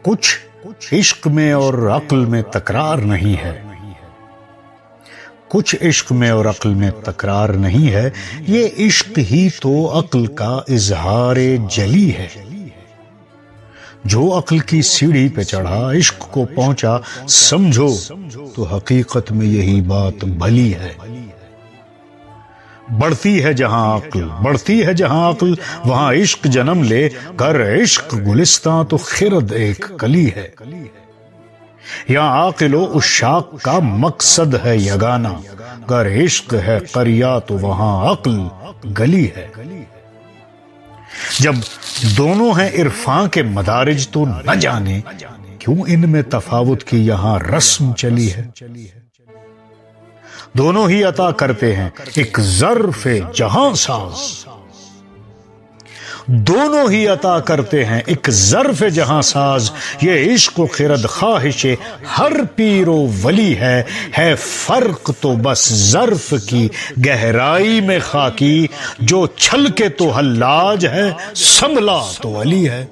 کچھ عشق میں اور عقل میں تکرار نہیں ہے، کچھ عشق میں اور عقل میں تکرار نہیں ہے، یہ عشق ہی تو عقل کا اظہار جلی ہے۔ جو عقل کی سیڑھی پہ چڑھا، عشق کو پہنچا سمجھو تو حقیقت میں یہی بات بھلی ہے۔ بڑھتی ہے جہاں عقل، بڑھتی ہے جہاں عقل، وہاں عشق جنم لے، گر عشق گلستاں تو خرد ایک کلی ہے۔ یہاں عاقل و عشاق کا مقصد ہے یگانہ، گر عشق ہے قریہ تو وہاں عقل گلی ہے۔ جب دونوں ہیں عرفاں کے مدارج تو نہ جانے کیوں ان میں تفاوت کی یہاں رسم چلی ہے۔ دونوں ہی عطا کرتے ہیں ایک ظرف جہاں ساز، دونوں ہی عطا کرتے ہیں ایک ظرف جہاں ساز، یہ عشق و خرد خواہش ہر پیر و ولی ہے فرق تو بس ظرف کی گہرائی میں خاکی، جو چھل کے تو حلاج ہے سنبھلا تو علی ہے۔